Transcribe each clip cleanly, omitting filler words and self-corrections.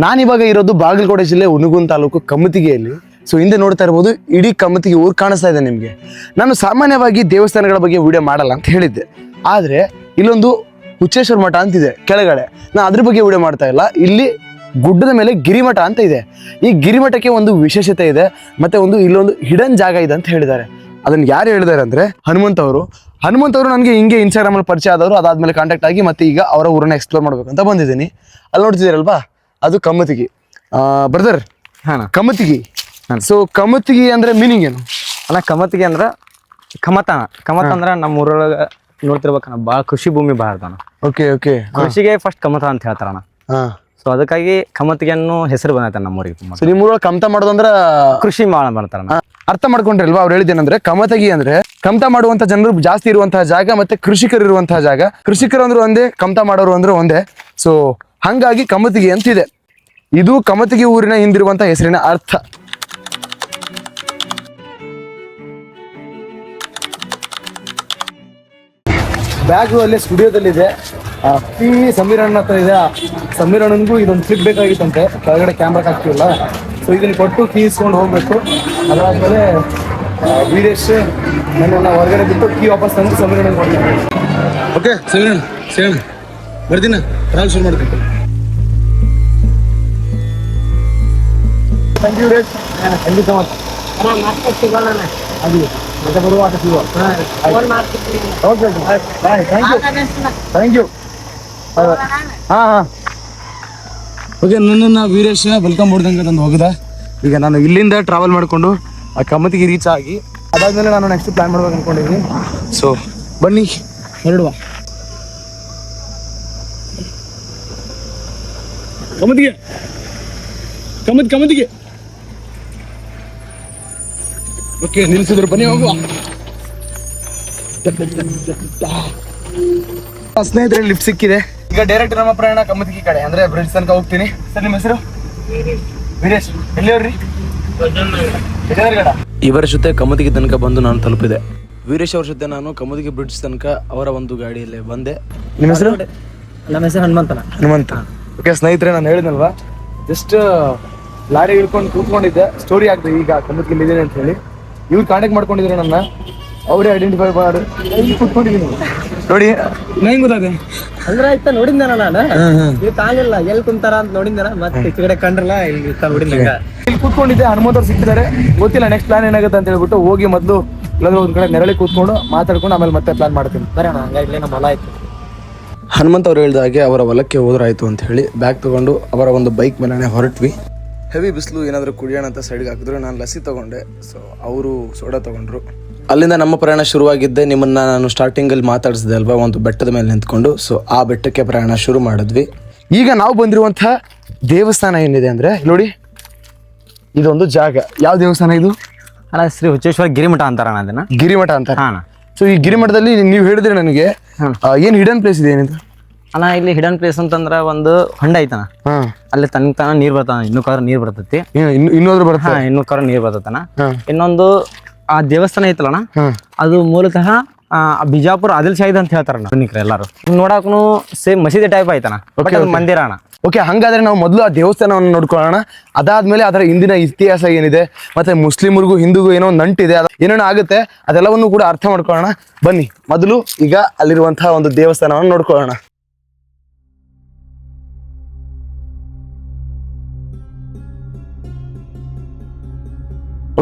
ನಾನಿವಾಗ ಇರೋದು ಬಾಗಲಕೋಟೆ ಜಿಲ್ಲೆ ಹುನಗುಂದ ತಾಲೂಕು ಕಮ್ಮತಿಗೆಯಲ್ಲಿ. ಸೊ ಹಿಂದೆ ನೋಡ್ತಾ ಇರ್ಬೋದು, ಇಡೀ ಕಮ್ಮತಿಗೆ ಊರು ಕಾಣಿಸ್ತಾ ಇದೆ ನಿಮಗೆ. ನಾನು ಸಾಮಾನ್ಯವಾಗಿ ದೇವಸ್ಥಾನಗಳ ಬಗ್ಗೆ ವಿಡಿಯೋ ಮಾಡಲ್ಲ ಅಂತ ಹೇಳಿದ್ದೆ, ಆದರೆ ಇಲ್ಲೊಂದು ಹುಚ್ಚೇಶ್ವರ ಮಠ ಅಂತಿದೆ ಕೆಳಗಡೆ. ನಾನು ಅದ್ರ ಬಗ್ಗೆ ವಿಡಿಯೋ ಮಾಡ್ತಾ ಇಲ್ಲ. ಇಲ್ಲಿ ಗುಡ್ಡದ ಮೇಲೆ ಗಿರಿಮಠ ಅಂತ ಇದೆ. ಈ ಗಿರಿಮಠಕ್ಕೆ ಒಂದು ವಿಶೇಷತೆ ಇದೆ, ಮತ್ತೆ ಇಲ್ಲೊಂದು ಹಿಡನ್ ಜಾಗ ಇದೆ ಅಂತ ಹೇಳಿದ್ದಾರೆ. ಅದನ್ನು ಯಾರು ಹೇಳಿದ್ದಾರೆ ಅಂದರೆ ಹನುಮಂತವರು ನನಗೆ ಹಿಂಗೆ ಇನ್ಸ್ಟಾಗ್ರಾಮಲ್ಲಿ ಪರಿಚಯ ಆದವರು. ಅದಾದ್ಮೇಲೆ ಕಾಂಟ್ಯಾಕ್ಟ್ ಆಗಿ ಮತ್ತೆ ಈಗ ಅವರ ಊರನ್ನ ಎಕ್ಸ್ಪ್ಲೋರ್ ಮಾಡ್ಬೇಕು ಅಂತ ಬಂದಿದ್ದೀನಿ. ಅಲ್ಲಿ ನೋಡ್ತಿದ್ದೀರಲ್ವಾ, ಅದು ಕಮ್ಮತಿಗಿ ಬ್ರದರ್. ಕಮ್ಮತಿಗಿ. ಸೊ ಕಮ್ಮತಿಗಿ ಅಂದ್ರೆ ಮೀನಿಂಗ್ ಏನು ಅಣ್ಣ? ಕಮ್ಮತಿಗಿ ಅಂದ್ರೆ ಕಮತ ಅಂದ್ರೆ ನಮ್ಮ ಊರೊಳಗೆ ನೋಡ್ತಿರ್ಬೇಕಣ್ಣ, ಭಾಳ ಕೃಷಿ ಭೂಮಿ ಭಾಳ ಅಣ್ಣ. Okay okay. ಕೃಷಿಗೆ ಫಸ್ಟ್ ಕಮತ ಅಂತ ಹೇಳ್ತಾರಣ್ಣ. ಸೊ ಅದಕ್ಕಾಗಿ ಕಮತಿಗೆ ಅನ್ನೋ ಹೆಸರು ಬಂದೈತೆ ನಮ್ಮೂರಿಗೆ. ಸೊ ನಿಮ್ಮೂರೊಳಗೆ ಕಮತ ಮಾಡೋದಂದ್ರೆ ಕೃಷಿ ಮಾಡ್ತಾರಣ್ಣ. ಅರ್ಥ ಮಾಡ್ಕೊಂಡ್ರಲ್ವಾ? ಅವ್ರು ಹೇಳಿದ್ದೇನಂದ್ರೆ ಕಮತಗಿ ಅಂದ್ರೆ ಕಮತ ಮಾಡುವಂತ ಜನರು ಜಾಸ್ತಿ ಇರುವಂತಹ ಜಾಗ, ಮತ್ತೆ ಕೃಷಿಕರು ಇರುವಂತಹ ಜಾಗ. ಕೃಷಿಕರು ಅಂದ್ರೆ ಒಂದೇ, ಕಮತ ಮಾಡೋರು ಅಂದ್ರೆ ಒಂದೇ. ಸೊ ಹಂಗಾಗಿ ಕಮತಿಗಿ ಅಂತಿದೆ. ಇದು ಕಮತಿಗಿ ಊರಿನ ಹಿಂದಿರುವಂತ ಹೆಸರಿನ ಅರ್ಥ. ಬ್ಯಾಗು ಅಲ್ಲೇ ಸ್ಟುಡಿಯೋದಲ್ಲಿದೆ. ಸಮೀರ್ ಅಣ್ಣ ಹತ್ರ ಇದೆ. ಸಮೀರ್ ಅಣ್ಣನಿಗೂ ಇದೊಂದು ಕ್ಲಿಪ್ ಬೇಕಾಗಿತ್ತಂತೆ, ಕೆಳಗಡೆ ಕ್ಯಾಮ್ರಾಕ್ ಹಾಕ್ತಿವಲ್ಲ. ಸೊ ಇದನ್ನು ಕೊಟ್ಟು ಕೀ ಇಸ್ಕೊಂಡು ಹೋಗ್ಬೇಕು. ಅದಾದ್ಮೇಲೆ ವೀರೇಶ್ ನನ್ನನ್ನು ಹೊರಗಡೆ ಬಿಟ್ಟು ಕೀ ವಾಪಸ್ ತಂದು ಸಮೀರ್ ಅಣ್ಣನಿಗೆ ಕೊಡ್ತೀನಿ. ಓಕೆ ಸಮೀರ್ ಅಣ್ಣ ಬರ್ತೀನ, ಟ್ರಾವೆಲ್ ಶುರು ಮಾಡ್ತೀನಿ. Thank you great. Thank you so much. ಆಗಲಿ, ಮತ್ತೆ ಬರುವಾಗ ಸಿಗುವ. Okay bye. Thank you. ಹಾಂ ಓಕೆ. ನನ್ನನ್ನು ವೀರೇಶ್ ವೆಲ್ಕಮ್ ಮಾಡ್ದಂಗೆ ತಂದು ಹೋಗಿದ. ಈಗ ನಾನು ಇಲ್ಲಿಂದ ಟ್ರಾವೆಲ್ ಮಾಡಿಕೊಂಡು ಆ ಕಮ್ಮತಿಗೆ ರೀಚ್ ಆಗಿ ಅದಾದ್ಮೇಲೆ ನಾನು ನೆಕ್ಸ್ಟ್ ಪ್ಲಾನ್ ಮಾಡ್ಬೇಕು ಅಂದ್ಕೊಂಡಿದ್ದೀನಿ. ಸೊ ಬನ್ನಿ ಹೊರಡುವ. ಕಮ್ಮತಿಗೆ ಓಕೆ, ನಿಲ್ಸಿದ್ರು, ಬನ್ನಿ ಹೋಗುವ. ಸ್ನೇಹಿತರೆ ಲಿಫ್ಟ್ ಸಿಕ್ಕಿದೆ. ಈಗ ಡೈರೆಕ್ಟ್ ನಮ್ಮ ಪ್ರಯಾಣ ಕಮ್ಮತಿಗಿ ಕಡೆ, ಅಂದ್ರೆ ಬ್ರಿಡ್ಜ್ ತನಕ ಹೋಗ್ತೀನಿ. ಸರ್ ನಿಮ್ಮ ಹೆಸರು? ವೀರೇಶ್. ಎಲ್ಲಿಯವ್ರಿ? ಇವರ ಜೊತೆ ಕಮ್ಮತಿಗಿ ತನಕ ಬಂದು ನಾನು ತಲುಪಿದೆ. ವೀರೇಶ್ ಅವ್ರ ಜೊತೆ ನಾನು ಕಮ್ಮತಿಗಿ ಬ್ರಿಡ್ಜ್ ತನಕ ಅವರ ಒಂದು ಗಾಡಿಯಲ್ಲೇ ಬಂದೆ. ನಿಮ್ಮ ಹೆಸರು? ನಮ್ಮ ಹೆಸರು ಹನುಮಂತ. ಓಕೆ ಸ್ನೇಹಿತರೆ, ನಾನು ಹೇಳಿದ್ನಲ್ವಾ, ಜಸ್ಟ್ ಲಾರಿ ಇಳ್ಕೊಂಡು ಕೂತ್ಕೊಂಡಿದ್ದೆ. ಸ್ಟೋರಿ ಆಗ್ತದೆ ಈಗ ಕಮ್ಮತಿಗಿ ಇಲ್ಲಿದ್ದೇನೆ ಅಂತ ಹೇಳಿ. ಇವ್ರು ಕಾಂಟ್ಯಾಕ್ಟ್ ಮಾಡ್ಕೊಂಡಿದ್ರು ನನ್ನ, ಅವರೇ ಐಡೆಂಟಿಫೈ ಮಾಡಿ ಕೂತ್ಕೊಂಡಿದ್ದೀನಿ ನೋಡಿ. ನಂಗೆ ಗೊತ್ತಾದೆ ಅಂದ್ರೆ ಆಯ್ತಾ, ನೋಡಿದ್ದೆ ನಾನು. ಇದು ಕಾಲಿಲ್ಲ, ಎಲ್ಲಿ ಕುಂತಾರ ಅಂತ ನೋಡಿದ್ದೆ. ಮತ್ತೆ ಈ ಕಡೆ ಕಂಡ್ರಲ್ಲ, ಇಲ್ಲಿ ನೋಡಿದ್ದೆ. ಇಲ್ಲಿ ಕೂತ್ಕೊಂಡಿದ್ದೆ. ಹನುಮಂತವ್ರು ಸಿಕ್ಕಿದ್ದಾರೆ. ಗೊತ್ತಿಲ್ಲ ನೆಕ್ಸ್ಟ್ ಪ್ಲಾನ್ ಏನಾಗುತ್ತೆ ಅಂತ ಹೇಳ್ಬಿಟ್ಟು ಹೋಗಿ ಮೊದಲು ಇಲ್ಲಾಂದ್ರೆ ಒಂದು ಕಡೆ ನೆರಳಿ ಕೂತ್ಕೊಂಡು ಮಾತಾಡ್ಕೊಂಡು ಆಮೇಲೆ ಮತ್ತೆ ಪ್ಲಾನ್ ಮಾಡ್ತೀನಿ. ಬರೋಣ, ಹಂಗಾಗ್ಲೇ ನಮ್ಮ ಹೊಲ ಆಯ್ತು. ಹನುಮಂತ ಅವ್ರು ಹೇಳಿದ ಹಾಗೆ ಅವರ ಹೊಲಕ್ಕೆ ಹೋದ್ರಾಯ್ತು ಅಂತ ಹೇಳಿ ಬ್ಯಾಗ್ ತಗೊಂಡು ಅವರ ಒಂದು ಬೈಕ್ ಮೇಲೆ ಹೊರಟ್ವಿ. ಹೆವಿ ಬಿಸಿಲು, ಏನಾದರೂ ಕುಡಿಯೋಣ ಅಂತ ಸೈಡ್ಗೆ ಹಾಕಿದ್ರು. ನಾನು ಲಸ್ಸಿ ತಗೊಂಡೆ, ಸೊ ಅವರು ಸೋಡಾ ತಗೊಂಡ್ರು. ಅಲ್ಲಿಂದ ನಮ್ಮ ಪ್ರಯಾಣ ಶುರುವಾಗಿದ್ದೆ. ನಿಮ್ಮನ್ನ ನಾನು ಸ್ಟಾರ್ಟಿಂಗಲ್ಲಿ ಮಾತಾಡಿಸಿದೆ ಅಲ್ವಾ, ಒಂದು ಬೆಟ್ಟದ ಮೇಲೆ ನಿಂತ್ಕೊಂಡು. ಸೊ ಆ ಬೆಟ್ಟಕ್ಕೆ ಪ್ರಯಾಣ ಶುರು ಮಾಡಿದ್ವಿ. ಈಗ ನಾವು ಬಂದಿರುವಂತಹ ದೇವಸ್ಥಾನ ಏನಿದೆ ಅಂದ್ರೆ ನೋಡಿ, ಇದೊಂದು ಜಾಗ. ಯಾವ ದೇವಸ್ಥಾನ ಇದು? ಅಣ್ಣ ಶ್ರೀ ಹುಚ್ಚೇಶ್ವರ ಗಿರಿಮಠ ಅಂತಾರಣ್ಣ. ಅದನ್ನ ಗಿರಿಮಠ ಅಂತ. ಸೊ ಈ ಗಿರಿಮಠದಲ್ಲಿ ನೀವು ಹೇಳಿದ್ರೆ ನನಗೆ ಏನು ಹಿಡನ್ ಪ್ಲೇಸ್ ಇದೆ ಏನಿದೆ ಅಣ್ಣ? ಇಲ್ಲಿ ಹಿಡನ್ ಪ್ಲೇಸ್ ಅಂತಂದ್ರ ಒಂದು ಹೊಂಡ ಐತನ, ಅಲ್ಲಿ ತನ ನೀರ್ ಬರ್ತಾನ. ಇನ್ನೂ ಕರ ನೀರ್ ಬರ್ತೈತಿ, ಇನ್ನೊಂದು ಬರ್ತದೆ. ಇನ್ನೂ ಕರ ನೀರ್ ಬರ್ತೈತನ. ಇನ್ನೊಂದು ಆ ದೇವಸ್ಥಾನ ಐತಲ್ಲಣ್ಣ, ಅದು ಮೂಲತಃ ಬಿಜಾಪುರ ಆದಿಲ್ ಶಾಹಿದ್ ಅಂತ ಹೇಳ್ತಾರಣ್ಣ ಎಲ್ಲಾರು. ನೋಡಾಕನು ಸೇಮ್ ಮಸೀದಿ ಟೈಪ್ ಐತನ, ಮಂದಿರ ಅಣ್ಣ. ಓಕೆ, ಹಂಗಾದ್ರೆ ನಾವು ಮೊದಲು ಆ ದೇವಸ್ಥಾನವನ್ನು ನೋಡ್ಕೊಳ್ಳೋಣ. ಅದಾದ್ಮೇಲೆ ಅದರ ಹಿಂದಿನ ಇತಿಹಾಸ ಏನಿದೆ, ಮತ್ತೆ ಮುಸ್ಲಿಮರಿಗೂ ಹಿಂದೂಗೂ ಏನೋ ಒಂದು ನಂಟಿದೆ, ಏನೇನೋ ಆಗುತ್ತೆ, ಅದೆಲ್ಲವನ್ನು ಕೂಡ ಅರ್ಥ ಮಾಡ್ಕೊಳ್ಳೋಣ. ಬನ್ನಿ ಮೊದಲು ಈಗ ಅಲ್ಲಿರುವಂತಹ ಒಂದು ದೇವಸ್ಥಾನವನ್ನು ನೋಡ್ಕೊಳ್ಳೋಣ.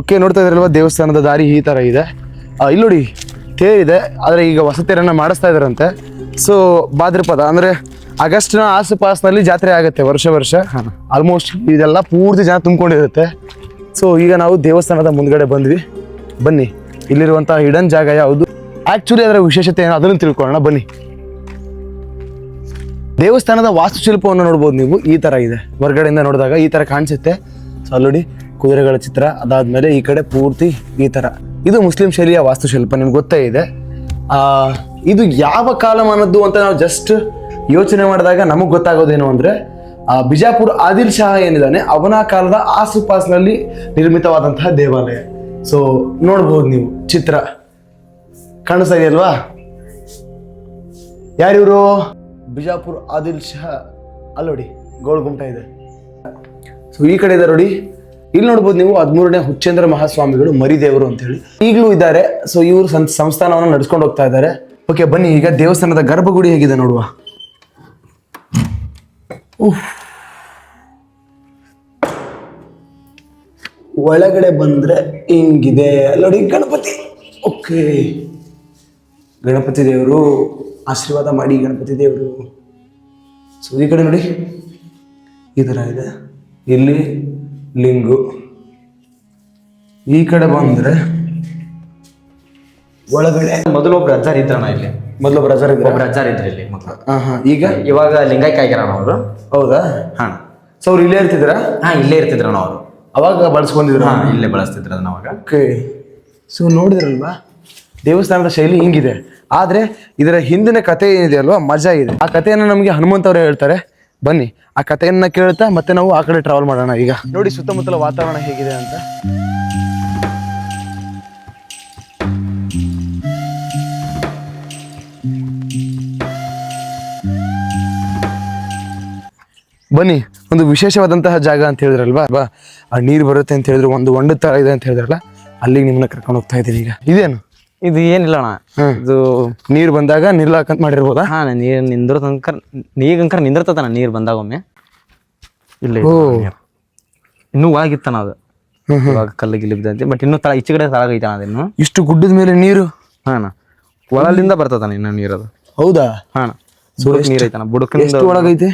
ಓಕೆ, ನೋಡ್ತಾ ಇದ್ರಲ್ವಾ, ದೇವಸ್ಥಾನದ ದಾರಿ ಈ ತರ ಇದೆ. ಇಲ್ಲಿ ನೋಡಿ ತೇರಿದೆ, ಆದ್ರೆ ಈಗ ಹೊಸ ತೇರನ್ನ ಮಾಡಿಸ್ತಾ ಇದಾರಂತೆ. ಸೊ ಭಾದ್ರಪದ ಅಂದ್ರೆ ಆಗಸ್ಟ್ನ ಆಸುಪಾಸಿನಲ್ಲಿ ಜಾತ್ರೆ ಆಗುತ್ತೆ ವರ್ಷ. ಆಲ್ಮೋಸ್ಟ್ ಇದೆಲ್ಲ ಪೂರ್ತಿ ಜನ ತುಂಬಿಕೊಂಡಿರುತ್ತೆ. ಸೊ ಈಗ ನಾವು ದೇವಸ್ಥಾನದ ಮುಂದ್ಗಡೆ ಬಂದ್ವಿ. ಬನ್ನಿ, ಇಲ್ಲಿರುವಂತಹ ಹಿಡನ್ ಜಾಗ ಯಾವುದು, ಆಕ್ಚುಲಿ ಅದರ ವಿಶೇಷತೆ ಏನೋ ಅದನ್ನು ತಿಳ್ಕೊಳ್ಳೋಣ. ಬನ್ನಿ. ದೇವಸ್ಥಾನದ ವಾಸ್ತುಶಿಲ್ಪವನ್ನು ನೋಡ್ಬೋದು ನೀವು. ಈ ತರ ಇದೆ, ಹೊರಗಡೆಯಿಂದ ನೋಡಿದಾಗ ಈ ತರ ಕಾಣಿಸುತ್ತೆ. ಸೊ ಅಲ್ಲಿ ನೋಡಿ ಕುದುರೆಗಳ ಚಿತ್ರ. ಅದಾದ್ಮೇಲೆ ಈ ಕಡೆ ಪೂರ್ತಿ ಈ ತರ. ಇದು ಮುಸ್ಲಿಂ ಶೈಲಿಯ ವಾಸ್ತುಶಿಲ್ಪ, ನಿಮ್ಗೆ ಗೊತ್ತೇ ಇದೆ. ಇದು ಯಾವ ಕಾಲಮಾನದ್ದು ಅಂತ ನಾವು ಜಸ್ಟ್ ಯೋಚನೆ ಮಾಡಿದಾಗ ನಮಗ್ ಗೊತ್ತಾಗೋದೇನು ಅಂದ್ರೆ, ಬಿಜಾಪುರ ಆದಿಲ್ ಶಾ ಏನಿದ್ದಾನೆ ಅವನ ಕಾಲದ ಆಸುಪಾಸಿನಲ್ಲಿ ನಿರ್ಮಿತವಾದಂತಹ ದೇವಾಲಯ. ಸೊ ನೋಡ್ಬೋದು ನೀವು, ಚಿತ್ರ ಕಾಣಿಸ್ತಾ ಇದೆಯಲ್ವಾ? ಯಾರಿವರು? ಬಿಜಾಪುರ ಆದಿಲ್ ಶಾ. ಅಲ್ಲೋಡಿ ಗೋಳ್ ಗುಮ್ಟ ಇದೆ. ಸೊ ಈ ಕಡೆ ಇದೆ ನೋಡಿ, ಇಲ್ಲಿ ನೋಡ್ಬೋದು ನೀವು 13ನೇ ಹುಚ್ಚೇಂದ್ರ ಮಹಾಸ್ವಾಮಿಗಳು ಮರಿದೇವರು ಅಂತ ಹೇಳಿ ಈಗಲೂ ಇದ್ದಾರೆ. ಸೊ ಇವರು ಸಂಸ್ಥಾನವನ್ನು ನಡ್ಸ್ಕೊಂಡು ಹೋಗ್ತಾ ಇದ್ದಾರೆ. ಓಕೆ ಬನ್ನಿ, ಈಗ ದೇವಸ್ಥಾನದ ಗರ್ಭಗುಡಿ ಹೇಗಿದೆ ನೋಡುವ. ಒಳಗಡೆ ಬಂದ್ರೆ ಹಿಂಗಿದೆ ನೋಡಿ ಗಣಪತಿ. ಓಕೆ, ಗಣಪತಿ ದೇವರು ಆಶೀರ್ವಾದ ಮಾಡಿ ಗಣಪತಿ ದೇವರು. ಸೊ ಈ ಕಡೆ ನೋಡಿ ಈ ಥರ ಇದೆ, ಇಲ್ಲಿ ಲಿಂಗು. ಈ ಕಡೆ ಬಂದ್ರೆ ಒಳಗಡೆ ಮೊದಲು ಒಬ್ರು ಅಜ್ಜಾರ್ ಇದ್ರಣ ಇಲ್ಲಿ, ಮೊದಲೊಬ್ಬ ರಜಾರ್ ಇದ್ದಾರೆ. ಒಬ್ರು ಅಜ್ಜಾರ್ ಇದ್ರು ಇಲ್ಲಿ ಮೊದ್ಲು. ಈಗ ಇವಾಗ ಲಿಂಗೈಕ್ಯ ಆಗ್ಯಾರ ಅವರು. ಹೌದಾ? ಹಾ ಸೊ ಅವ್ರು ಇಲ್ಲೇ ಇರ್ತಿದ್ರ? ಹಾ ಇಲ್ಲೇ ಇರ್ತಿದ್ರಣ ಅವರು. ಅವಾಗ ಬಳಸ್ಕೊಂಡಿದ್ರು? ಹಾ ಇಲ್ಲೇ ಬಳಸ್ತಿದ್ರು ಅದನ್ನ ಅವಾಗ. ಓಕೆ, ಸೊ ನೋಡಿದ್ರಲ್ವಾ ದೇವಸ್ಥಾನದ ಶೈಲಿ ಹಿಂಗಿದೆ. ಆದ್ರೆ ಇದರ ಹಿಂದಿನ ಕಥೆ ಏನಿದೆ ಅಲ್ವಾ, ಮಜಾ ಇದೆ. ಆ ಕಥೆಯನ್ನು ನಮಗೆ ಹನುಮಂತ ಅವರೇ ಹೇಳ್ತಾರೆ. ಬನ್ನಿ ಆ ಕಥೆಯನ್ನ ಕೇಳ್ತಾ ಮತ್ತೆ ನಾವು ಆ ಕಡೆ ಟ್ರಾವೆಲ್ ಮಾಡೋಣ. ಈಗ ನೋಡಿ ಸುತ್ತಮುತ್ತಲ ವಾತಾವರಣ ಹೇಗಿದೆ ಅಂತ. ಬನ್ನಿ, ಒಂದು ವಿಶೇಷವಾದಂತಹ ಜಾಗ ಅಂತ ಹೇಳಿದ್ರಲ್ವಾ, ಆ ನೀರು ಬರುತ್ತೆ ಅಂತ ಹೇಳಿದ್ರು, ಒಂದು ಹೊಂಡ ತರ ಇದೆ ಅಂತ ಹೇಳಿದ್ರಲ್ಲ, ಅಲ್ಲಿಗೆ ನಿಮ್ಮನ್ನ ಕರ್ಕೊಂಡು ಹೋಗ್ತಾ ಇದ್ದೀನಿ. ಈಗ ಇದೇನು? ಇದು ಏನಿಲ್ಲ ಅಣ್ಣ, ಇದು ನೀರು ಬಂದಾಗ ನಿಲ್ಲಾಕಂತ ಮಾಡಿರ್ಬೋದಾ? ಹಾ ನೀರ್ ನಿಂದ್ರ ತನಕ ನೀಗಂಕರ ನಿಂದಿರ್ತತನ ನೀರ್ ಬಂದಾಗ ಒಮ್ಮೆ. ಇಲ್ಲ ಇನ್ನೂ ಒಳಗಿತ್ತನ ಅದು, ಇವಾಗ ಕಲ್ಲು ಗಿಲ್ಲಿ ಬಿದ್ದಂತೆ. ಬಟ್ ಇನ್ನೂ ತಳ ಈಚೆ ಕಡೆ ತಳಗೈತನ ಅದಿನ್ನು. ಇಷ್ಟು ಗುಡ್ಡದ ಮೇಲೆ ನೀರು? ಹಾ ಒಳಲಿಂದ ಬರ್ತದನ ಇನ್ನು ನೀರದು. ಹೌದಾ? ಹಾ ಬುಡಕ್ ನೀರ್ ಐತನ. ಬುಡಕಿಂದ ಒಳಗೈತೆ?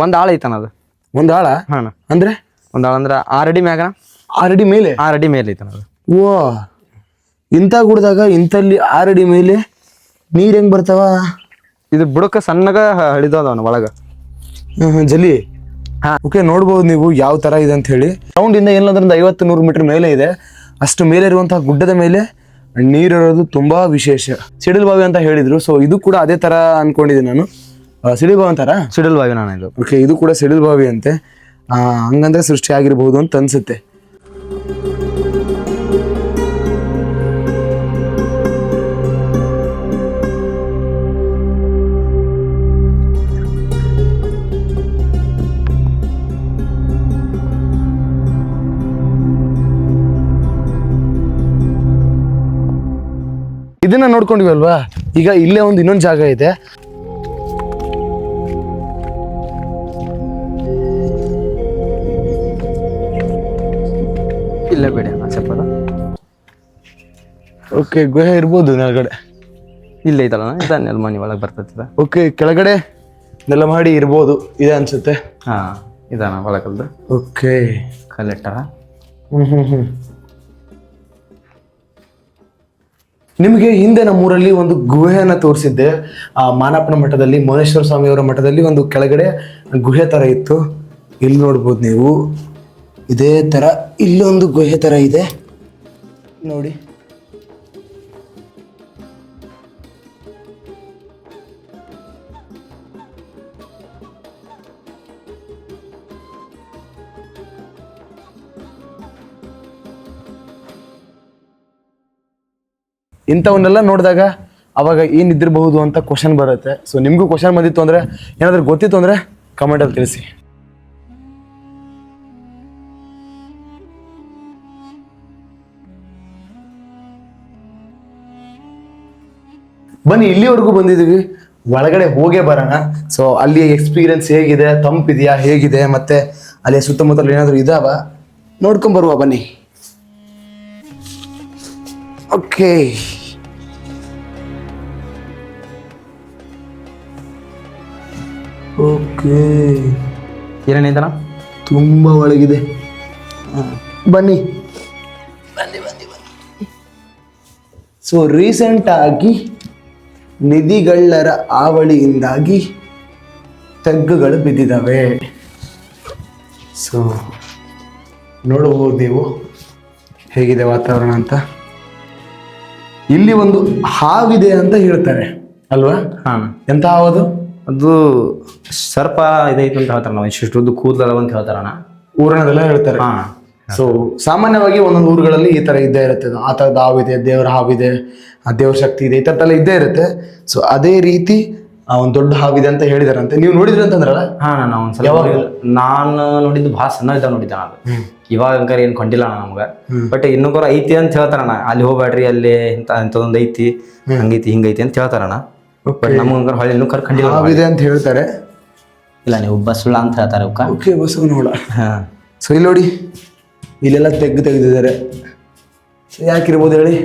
ಒಂದ್ ಆಳ ಐತನ ಅದು. ಒಂದ್ ಆಳ? ಹಾ ಅಂದ್ರೆ ಒಂದ್ ಆಳ ಅಂದ್ರೆ 6 ಅಡಿ ಮ್ಯಾಗ, 6 ಅಡಿ ಮೇಲೆ? 6 ಅಡಿ ಮೇಲೆ ಐತನ ಅದು. ಓ, ಇಂಥ ಗುಡ್ದಾಗ ಇಂಥಲ್ಲಿ 6 ಅಡಿ ಮೇಲೆ ನೀರ್ ಹೆಂಗ್ ಬರ್ತಾವ? ಇದು ಬುಡಕ ಸಣ್ಣಗ ಹಿಡಿದವನ ಒಳಗ ಜಲಿ. ಹಾ ಓಕೆ, ನೋಡ್ಬೋದು ನೀವು ಯಾವ ತರ ಇದೆ ಅಂತ ಹೇಳಿ. ಗ್ರೌಂಡ್ ಇಂದ ಏನಾದ್ರಿಂದ 50-100 ಮೀಟರ್ ಮೇಲೆ ಇದೆ. ಅಷ್ಟು ಮೇಲೆ ಇರುವಂತಹ ಗುಡ್ಡದ ಮೇಲೆ ನೀರಿರೋದು ತುಂಬಾ ವಿಶೇಷ. ಸಿಡಿಲ್ ಬಾವಿ ಅಂತ ಹೇಳಿದ್ರು. ಸೊ ಇದು ಕೂಡ ಅದೇ ತರ ಅನ್ಕೊಂಡಿದ್ದೀನಿ ನಾನು. ಸಿಡಿಲ್ ಬಾವಿ ಅಂತಾರ? ಸಿಡಿಲ್ ಬಾವಿ ನಾನು ಇದು. ಓಕೆ, ಇದು ಕೂಡ ಸಿಡಿಲ್ ಬಾವಿ ಅಂತೆ. ಹಂಗಂದ್ರೆ ಸೃಷ್ಟಿ ಆಗಿರ್ಬಹುದು ಅಂತ ಅನ್ಸುತ್ತೆ. ಇದನ್ನ ನೋಡ್ಕೊಂಡಿವಿ ಅಲ್ವಾ, ಈಗ ಇಲ್ಲೇ ಒಂದು ಇನ್ನೊಂದು ಜಾಗ ಇದೆ. ಇಲ್ಲೇ ಬೇಡ ಚಪ್ಪದ. ಓಕೆ, ಗುಹೆ ಇರ್ಬೋದು ಕೆಳಗಡೆ. ಇಲ್ಲ ಐತಲ್ಲ ಇದ ನೆಲಮನಿ ಒಳಗೆ ಬರ್ತದ. ಓಕೆ, ಕೆಳಗಡೆ ನೆಲಮಹಡಿ ಇರ್ಬೋದು, ಇದೆ ಅನ್ಸುತ್ತೆ. ಹಾ ಇದಾನ ಒಳಗಲ್ದು. ಓಕೆ, ಕಲೆಕ್ಟರ. ನಿಮಗೆ ಹಿಂದೆ ನಮ್ಮೂರಲ್ಲಿ ಒಂದು ಗುಹೆಯನ್ನ ತೋರಿಸಿದ್ದೆ. ಮಾನಪ್ಪನ ಮಠದಲ್ಲಿ, ಮೌನೇಶ್ವರ ಸ್ವಾಮಿಯವರ ಮಠದಲ್ಲಿ ಒಂದು ಕೆಳಗಡೆ ಗುಹೆ ತರ ಇತ್ತು. ಇಲ್ಲಿ ನೋಡ್ಬೋದು ನೀವು, ಇದೇ ತರ ಇಲ್ಲೊಂದು ಗುಹೆ ತರ ಇದೆ ನೋಡಿ. ಇಂಥವನ್ನೆಲ್ಲ ನೋಡಿದಾಗ ಅವಾಗ ಏನಿದ್ದಿರಬಹುದು ಅಂತ ಕ್ವಶನ್ ಬರುತ್ತೆ. ಸೊ ನಿಮಗೂ ಕ್ವಶನ್ ಬಂದಿತ್ತು ಅಂದ್ರೆ, ಏನಾದರೂ ಗೊತ್ತಿತ್ತು ಅಂದ್ರೆ ಕಮೆಂಟಲ್ಲಿ ತಿಳಿಸಿ. ಬನ್ನಿ, ಇಲ್ಲಿವರೆಗೂ ಬಂದಿದ್ದೀವಿ, ಒಳಗಡೆ ಹೋಗೇ ಬರೋಣ. ಸೊ ಅಲ್ಲಿ ಎಕ್ಸ್ಪೀರಿಯನ್ಸ್ ಹೇಗಿದೆ, ತಂಪಿದೆಯಾ, ಹೇಗಿದೆ, ಮತ್ತೆ ಅಲ್ಲಿ ಸುತ್ತಮುತ್ತಲು ಏನಾದರೂ ಇದಾವ ನೋಡ್ಕೊಂಬರುವ ಬನ್ನಿ. ಓಕೆ, ಓಕೆ, ಏನೇನಿದನ ತುಂಬ ಒಳಗಿದೆ. ಬನ್ನಿ ಬನ್ನಿ ಬನ್ನಿ ಬನ್ನಿ. ಸೊ ರೀಸೆಂಟ್ ಆಗಿ ನಿಧಿಗಳ್ಳರ ಹಾವಳಿಯಿಂದಾಗಿ ತಗ್ಗುಗಳು ಬಿದ್ದಿದ್ದಾವೆ. ಸೊ ನೋಡಬಹುದು ನೀವು ಹೇಗಿದೆ ವಾತಾವರಣ ಅಂತ. ಇಲ್ಲಿ ಒಂದು ಹಾವಿದೆ ಅಂತ ಹೇಳ್ತಾರೆ ಅಲ್ವಾ? ಹಾ ಎಂತ ಹಾವದು? ಅದು ಸರ್ಪ ಇದೈತು ಅಂತ ಹೇಳ್ತಾರ. ನಾವು ಇಷ್ಟು ಕೂದಲವ ಅಂತ ಹೇಳ್ತಾರಣ ಊರನದೆಲ್ಲ ಹೇಳ್ತಾರೆ. ಹಾ ಸೊ ಸಾಮಾನ್ಯವಾಗಿ ಒಂದೊಂದು ಊರುಗಳಲ್ಲಿ ಈ ತರ ಇದ್ದೇ ಇರುತ್ತೆ. ಆ ಥರದ ಹಾವಿದೆ, ದೇವರ ಹಾವಿದೆ, ಆ ದೇವ್ರ ಶಕ್ತಿ ಇದೆ, ಈ ಥರದ್ದೆಲ್ಲ ಇದ್ದೇ ಇರುತ್ತೆ. ಸೊ ಅದೇ ರೀತಿ ಒಂದ್ ದೊಡ್ಡ ಹಾವಿದೆ ಅಂತ ಹೇಳಿದಾರಂತೆ. ನೀವು ನೋಡಿದ್ರಿ ಅಂತಂದ್ರಲ್ಲ? ಹಾ ನಾನು ಒಂದ್ಸಲ ನಾನು ನೋಡಿದ್ದು ಭಾಳ ಸಣ್ಣ ಇದ್ದಾಗ ನೋಡಿದ್ದೆ ನಾನು. ಇವಾಗ ಅಂಕರ್ ಏನ್ ಕೊಂಡಿಲ್ಲ ನಮ್ಗೆ. ಬಟ್ ಇನ್ನೊಬ್ಬರ ಐತಿ ಅಂತ ಹೇಳ್ತಾರಣ್ಣ, ಅಲ್ಲಿ ಹೋಗ್ಬೇಡ್ರಿ ಅಲ್ಲಿ ಇಂಥದೊಂದು ಐತಿ ಹಂಗೈತಿ ಹಿಂಗೈತಿ ಅಂತ ಹೇಳ್ತಾರಣ್ಣ. ಬಟ್ ನಮ್ಗೆ ಹೊಳ್ಳಿ ಇನ್ನೂ ಕರ್ಕೊಂಡಿಲ್ಲ ಹಾವಿದೆ ಅಂತ ಹೇಳ್ತಾರೆ. ಇಲ್ಲ ನೀವು ಬಸ್ಸುಳ ಅಂತ ಹೇಳ್ತಾರೆ ಅವಕ್ಕ. ಓಕೆ, ಬಸ್ಸು ನೋಡ. ಹಾ ಸೊ ಇಲ್ಲಿ ನೋಡಿ, ಇಲ್ಲೆಲ್ಲ ತೆಗ್ದಿದ್ದಾರೆ. ಸೊ ಯಾಕಿರ್ಬೋದು ಹೇಳಿ?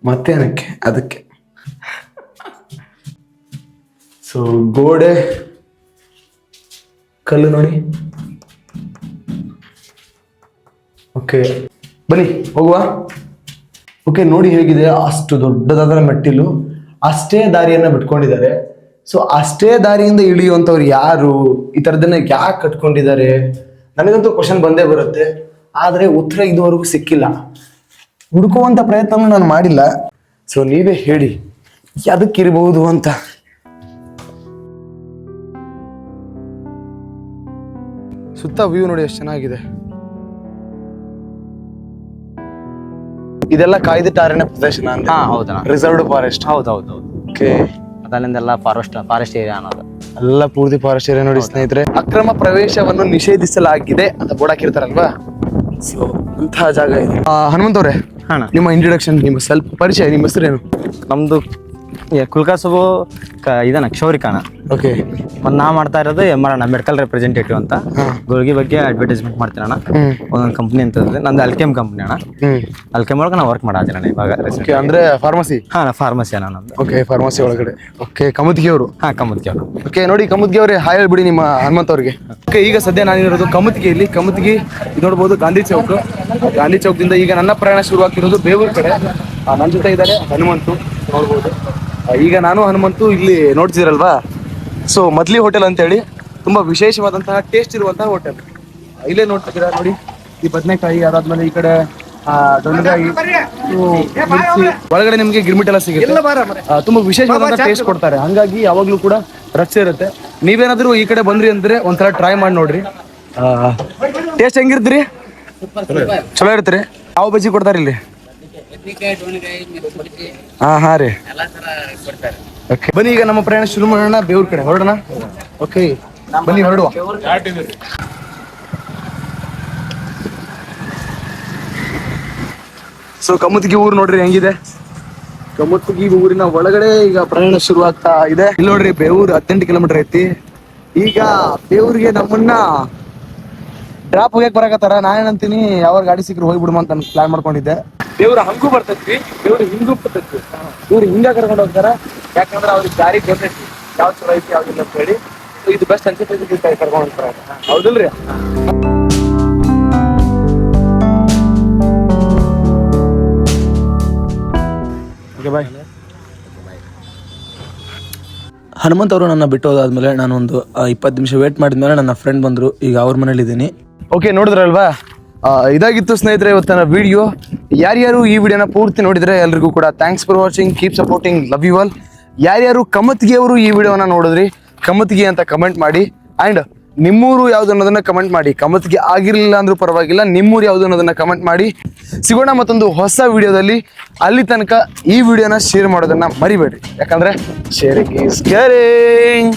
ಮತ್ತೇನಕ್ಕೆ ಅದಕ್ಕೆ. ಸೊ ಗೋಡೆ ಕಲ್ಲು ನೋಡಿ. ಓಕೆ ಬನ್ನಿ ಹೋಗುವ. ಓಕೆ ನೋಡಿ ಹೇಗಿದೆ, ಅಷ್ಟು ದೊಡ್ಡದಾದ ಮೆಟ್ಟಿಲು, ಅಷ್ಟೇ ದಾರಿಯನ್ನ ಬಿಟ್ಕೊಂಡಿದ್ದಾರೆ. ಸೊ ಅಷ್ಟೇ ದಾರಿಯಿಂದ ಇಳಿಯುವಂಥವ್ರು ಯಾರು, ಈ ಥರದನ್ನ ಯಾಕೆ ಕಟ್ಕೊಂಡಿದ್ದಾರೆ? ನನಗಂತೂ ಕ್ವಶನ್ ಬಂದೇ ಬರುತ್ತೆ, ಆದರೆ ಉತ್ತರ ಇದುವರೆಗೂ ಸಿಕ್ಕಿಲ್ಲ. ಹುಡುಕುವಂಥ ಪ್ರಯತ್ನ ನಾನು ಮಾಡಿಲ್ಲ. ಸೊ ನೀವೇ ಹೇಳಿ ಅದಕ್ಕಿರಬಹುದು ಅಂತ. ಸುತ್ತ ವ್ಯೂ ನೋಡಿ ಎಷ್ಟು ಚೆನ್ನಾಗಿದೆ. ಇದೆಲ್ಲ ಕಾಯ್ದಿಟ್ಟ ಅರಣ್ಯ ಪ್ರದೇಶನ ಅಂತ? ಹೌದಾ, ರಿಸರ್ವ್ಡ್ ಫಾರೆಸ್ಟ್. ಹೌದೌದು. ಓಕೆ, ಅದರಿಂದೆಲ್ಲ ಫಾರೆಸ್ಟ್ ಏರಿಯಾ ಅನ್ನೋದು ಎಲ್ಲ ಪೂರ್ತಿ ಫಾರೆಸ್ಟ್ ಏರಿಯಾ ನೋಡಿ ಸ್ನೇಹಿತರೆ. ಅಕ್ರಮ ಪ್ರವೇಶವನ್ನು ನಿಷೇಧಿಸಲಾಗಿದೆ ಅಂತ ಬೋರ್ಡ್ ಹಾಕಿರ್ತಾರಲ್ವಾ, ಸೊ ಅಂತಹ ಜಾಗ ಇದೆ. ಹನುಮಂತ್ ಅವರೇ, ನಿಮ್ಮ ಇಂಟ್ರೊಡಕ್ಷನ್, ನಿಮ್ಮ ಸ್ವಲ್ಪ ಪರಿಚಯ, ನಿಮ್ಮ ಹೆಸರೇನು? ನಮ್ದು ಕುಲ್ಕಾಸಬು ಇದನ್ನ ಕ್ಷೌರಿಕಾಣ. ಓಕೆ, ಒಂದು ನಾ ಮಾಡ್ತಾ ಇರೋದು MR ಮೆಡಿಕಲ್ ರೆಪ್ರೆಸೆಂಟೇಟಿವ್ ಅಂತ. ಗುಳಿಗೆ ಬಗ್ಗೆ ಅಡ್ವರ್ಟೈಸ್ಮೆಂಟ್ ಮಾಡ್ತೀನಿ ಅಣ್ಣ. ಒಂದೊಂದು ಕಂಪ್ನಿ ಅಂತ ಇದೆ ನಂದು, ಅಲ್ಕೆಮ್ ಕಂಪ್ನಿ ಅಣ್ಣ. ಅಲ್ಕೆಮ್ ಒಳಗೆ ನಾವು ವರ್ಕ್ ಮಾಡಾತೀನಿ ಅಣ್ಣ ಇವಾಗ. ಅಂದ್ರೆ ಫಾರ್ಮಸಿ? ಫಾರ್ಮಸಿ ಅಣ್ಣ ನಮ್ದು. ಓಕೆ, ಫಾರ್ಮಸಿ ಒಳಗಡೆ. ಓಕೆ, ಕಮತ್ಗಿ ಅವರು? ಕಮತ್ಗಿ ಅವರು. ಓಕೆ ನೋಡಿ, ಕಮತ್ಗಿ ಅವರೇ ಹಾಯ್ ಹೇಳ್ಬಿಡಿ ನಿಮ್ಮ ಹನುಮಂತ್ ಅವ್ರಿಗೆ. ಓಕೆ, ಈಗ ಸದ್ಯ ನಾನಿರೋದು ಕಮತ್ಗಿಯಲ್ಲಿ. ಕಮತ್ಗಿ ನೋಡ್ಬೋದು ಗಾಂಧಿ ಚೌಕ್. ಗಾಂಧಿ ಚೌಕದಿಂದ ಈಗ ನನ್ನ ಪ್ರಯಾಣ ಶುರುವಾಗ್ತಿರೋದು ಬೇವೂರ್ ಕಡೆ. ನನ್ನ ಜೊತೆ ಇದ್ದಾರೆ ಹನುಮಂತು, ನೋಡ್ಬೋದು. ಈಗ ನಾನು ಹನುಮಂತು ಇಲ್ಲಿ ನೋಡ್ತಿದ್ದೀರಲ್ವಾ, ಸೊ ಮದ್ಲಿ ಹೋಟೆಲ್ ಅಂತೇಳಿ ತುಂಬಾ ವಿಶೇಷವಾದಂತಹ ಟೇಸ್ಟ್ ಇರುವಂತಹ ಹೋಟೆಲ್. ಇಲ್ಲೇ ನೋಡ್ತಿದ್ದೀರಾ ನೋಡಿ, ಈ ಬದನೆಕಾಯಿ, ಅದಾದ್ಮೇಲೆ ಈ ಕಡೆ ದೊಣ್ಣೆಕಾಯಿ, ಮಿರ್ಚಿ, ಒಳಗಡೆ ನಿಮ್ಗೆ ಗಿರ್ಮಿಟ್ ಎಲ್ಲ ಸಿಗುತ್ತೆ. ತುಂಬಾ ವಿಶೇಷವಾದಂತಹ ಟೇಸ್ಟ್ ಕೊಡ್ತಾರೆ, ಹಂಗಾಗಿ ಯಾವಾಗ್ಲೂ ಕೂಡ ರಚೆ ಇರುತ್ತೆ. ನೀವೇನಾದ್ರೂ ಈ ಕಡೆ ಬಂದ್ರಿ ಅಂದ್ರೆ ಒಂದ್ಸಲ ಟ್ರೈ ಮಾಡಿ ನೋಡ್ರಿ. ಟೇಸ್ಟ್ ಹೆಂಗಿರ್ತೀರಿ? ಚಲೋ ಇರ್ತೀರಿ? ಯಾವ ಬಜ್ಜಿ ಕೊಡ್ತಾರೆ ಇಲ್ಲಿ? ಹಾ ರೀ. ಓಕೆ ಬನ್ನಿ, ಈಗ ನಮ್ಮ ಪ್ರಯಾಣ ಶುರು ಮಾಡೋಣ. ಬೇವೂರ್ ಕಡೆ ಹೊರಡೋಣ. ಓಕೆ ಬನ್ನಿ, ಹೊರಡುವ. ಸೊ ಕಮತ್ಗಿ ಊರು ನೋಡ್ರಿ ಹೆಂಗಿದೆ. ಕಮತ್ಗಿ ಊರಿನ ಒಳಗಡೆ ಈಗ ಪ್ರಯಾಣ ಶುರು ಆಗ್ತಾ ಇದೆ. ಇಲ್ಲಿ ನೋಡ್ರಿ, ಬೇವೂರ್ 18 ಕಿಲೋಮೀಟರ್ ಐತಿ. ಈಗ ಬೇವೂರಿಗೆ ನಮ್ಮನ್ನ ಡ್ರಾಪ್ ಹೋಗ್ಯಾಕ ಬರಕತ್ತಾರ. ನಾನೇನಂತೀನಿ, ಯಾವ ಗಾಡಿ ಸಿಕ್ಕರು ಹೋಗ್ಬಿಡುಮ ಅಂತ ಪ್ಲಾನ್ ಮಾಡ್ಕೊಂಡಿದ್ದೆ. ದೇವ್ರ ಹಂಗೂ ಬರ್ತೈತಿ, ದೇವ್ರ ಹಿಂಗೂ ಬರ್ತೈತಿ. ಇವ್ರು ಹಿಂಗ ಕರ್ಕೊಂಡು ಹೋಗ್ತಾರ, ಯಾಕಂದ್ರೆ ಅವ್ರಿಗೆ ದಾರಿ ಗೊತ್ತೈತಿ ಯಾವ ಚಲೋ ಐತಿ ಯಾವ್ದಿಲ್ಲ ಅಂತ ಹೇಳಿ. ಇದು ಬೆಸ್ಟ್ ಅನ್ಸುತ್ತೆ ಕರ್ಕೊಂಡು ಹೋಗ್ತಾರ, ಹೌದಿಲ್ರಿ? Okay bye. ಹನುಮಂತ್ ಅವರು ನನ್ನ ಬಿಟ್ಟು ಹೋದಾದ್ಮೇಲೆ ನಾನೊಂದು 20 ನಿಮಿಷ ವೇಟ್ ಮಾಡಿದ್ಮೇಲೆ ನನ್ನ ಫ್ರೆಂಡ್ ಬಂದ್ರು. ಈಗ ಅವ್ರ ಮನೇಲಿ ಇದ್ದೀನಿ. ಓಕೆ ನೋಡಿದ್ರಲ್ವಾ, ಇದಾಗಿತ್ತು ಸ್ನೇಹಿತರೆ ಇವತ್ತಿನ ವಿಡಿಯೋ. ಯಾರ್ಯಾರು ಈ ವಿಡಿಯೋನ ಪೂರ್ತಿ ನೋಡಿದ್ರೆ ಎಲ್ರಿಗೂ ಕೂಡ thanks for watching, keep supporting, love you all. ಯಾರ್ಯಾರು ಕಮತ್ಗಿ ಅವರು ಈ ವಿಡಿಯೋನ ನೋಡಿದ್ರಿ, ಕಮತ್ಗಿ ಅಂತ ಕಮೆಂಟ್ ಮಾಡಿ. ಆ್ಯಂಡ್ ನಿಮ್ಮೂರು ಯಾವ್ದು ಅನ್ನೋದನ್ನ ಕಮೆಂಟ್ ಮಾಡಿ. ಕಮತ್ಗಿ ಆಗಿರಲಿಲ್ಲ ಅಂದ್ರೂ ಪರವಾಗಿಲ್ಲ, ನಿಮ್ಮೂರು ಯಾವ್ದು ಅನ್ನೋದನ್ನ ಕಮೆಂಟ್ ಮಾಡಿ. ಸಿಗೋಣ ಮತ್ತೊಂದು ಹೊಸ ವಿಡಿಯೋದಲ್ಲಿ. ಅಲ್ಲಿ ತನಕ ಈ ವಿಡಿಯೋನ ಶೇರ್ ಮಾಡೋದನ್ನ ಮರಿಬೇಡ್ರಿ, ಯಾಕಂದ್ರೆ ಶೇರಿಂಗ್ ಈಸ್ ಕೇರಿಂಗ್.